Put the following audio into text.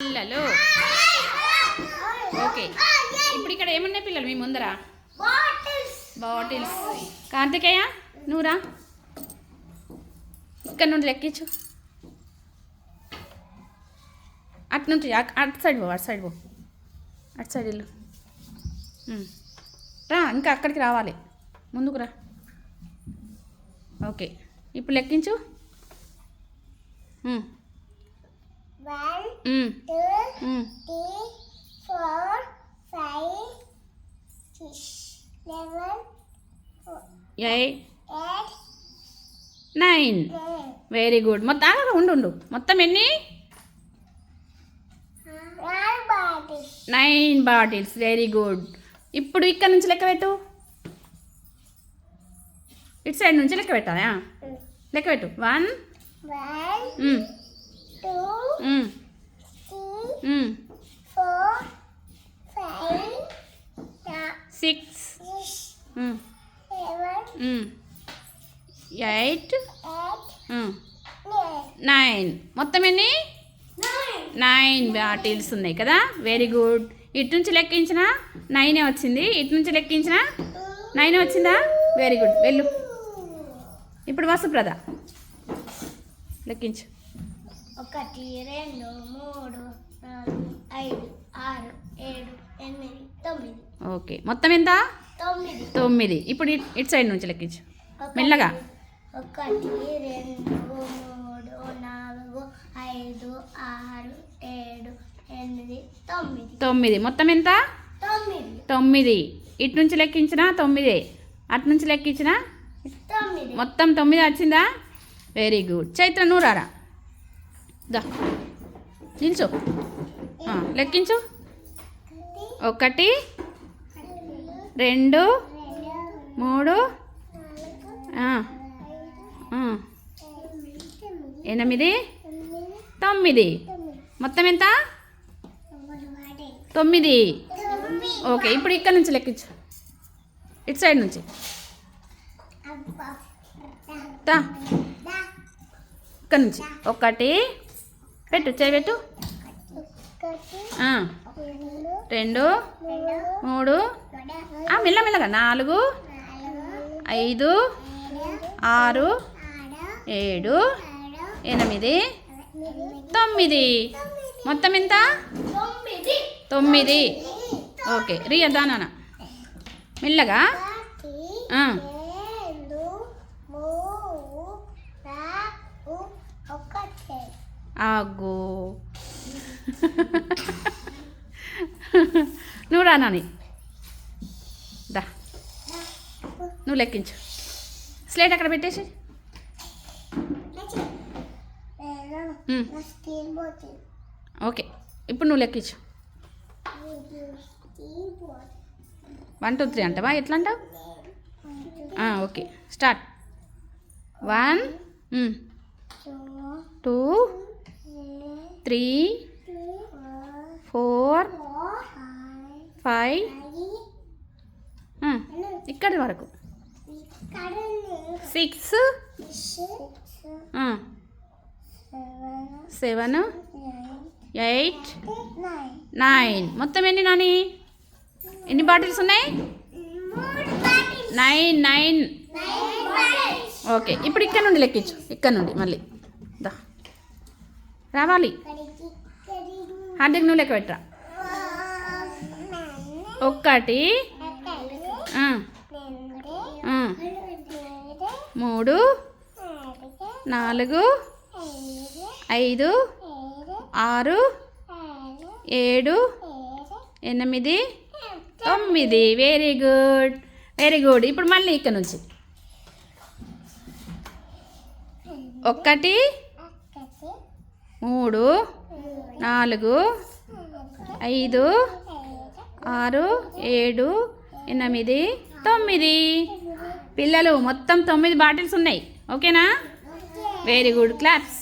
పిల్లలు ఓకే. ఇప్పుడు ఇక్కడ ఏమున్నాయి పిల్లలు మీ ముందర? బాటిల్స్. కార్తికేయ నువ్వురా, ఇక్కడ నుండి లెక్కించు. అటు నుంచి అటు సైడ్ పో, అటు సైడ్ పో, అటు సైడ్ ఇల్లు రా, ఇంకా అక్కడికి రావాలి, ముందుకు రా. ఓకే, ఇప్పుడు లెక్కించు. 1 2 3 4 5 6 7 8 9. Very good. మొత్తం ఉండు. మొత్తం ఎన్ని? 9 బాటిల్స్. Very good. ఇప్పుడు ఇక్కడ నుంచి లెక్క పెట్టు. ఇటు సైడ్ నుంచి లెక్క పెట్టాలా? లెక్క పెట్టు. 1 2 3 4 5 6 7 8 9. మొత్తం ఎన్ని? 9 బాటిల్స్ ఉన్నాయి కదా. Very good. ఇటు నుంచి లెక్కించిన 9 వచ్చింది, ఇటు నుంచి లెక్కించిన 9 వచ్చిందా? Very good. వెళ్ళు. ఇప్పుడు వసుప్రద లెక్కించు. 1 2 3 4 5 6 7 8 9. ఓకే, మొత్తం ఎంత? 9. ఇప్పుడు ఇటు సైడ్ నుంచి లెక్కించు మెల్లగా. 1 2 3 4 5 6 7 8 9. మొత్తం ఎంత? 9. ఇటు నుంచి లెక్కించిన 9, అటు నుంచి లెక్కించిన 9. మొత్తం 9 వచ్చిందా? Very good. చైత్ర నువ్వు రారా, దా నిల్చో, లెక్కించు. 1 2 3 8 9. మొత్తం ఎంత? 9. ఓకే, ఇప్పుడు ఇక్కడ నుంచి లెక్కించు, ఇటు సైడ్ నుంచి. ఇక్కడ నుంచి 1 పెట్టు, చేయబెట్టు. 2 3 మెల్లమెల్లగా 4 5 6 7 8 9. మొత్తం ఎంత? 9. ఓకే, రియా దానా మెల్లగా. ఆగో నువ్వు రా నాని, దా నువ్వు లెక్కించు. స్లేట్ అక్కడ పెట్టేసి. ఓకే, ఇప్పుడు నువ్వు లెక్కించు. 1 2 3 అంటావా? ఎట్లా అంటావు? Okay, start. 1 2 3 4 5 ఇక్కడి వరకు 6 7 8 9. మొత్తం ఎన్ని నాని? ఎన్ని బాటిల్స్ ఉన్నాయి? 9. ఓకే, ఇప్పుడు ఇక్కడ నుండి లెక్కించు. ఇక్కడ నుండి మళ్ళీ దా రావాలి. హార్దిక్ నువ్వు లెక్క పెట్టరా. 1 3 4 5 6 7 8 9. Very good, very good. ఇప్పుడు మళ్ళీ ఇక్కడ నుంచి 1 3 4 5 6 7 8 9. పిల్లలు మొత్తం 9 బాటిల్స్ ఉన్నాయి. ఓకేనా? Very good. క్లాప్స్.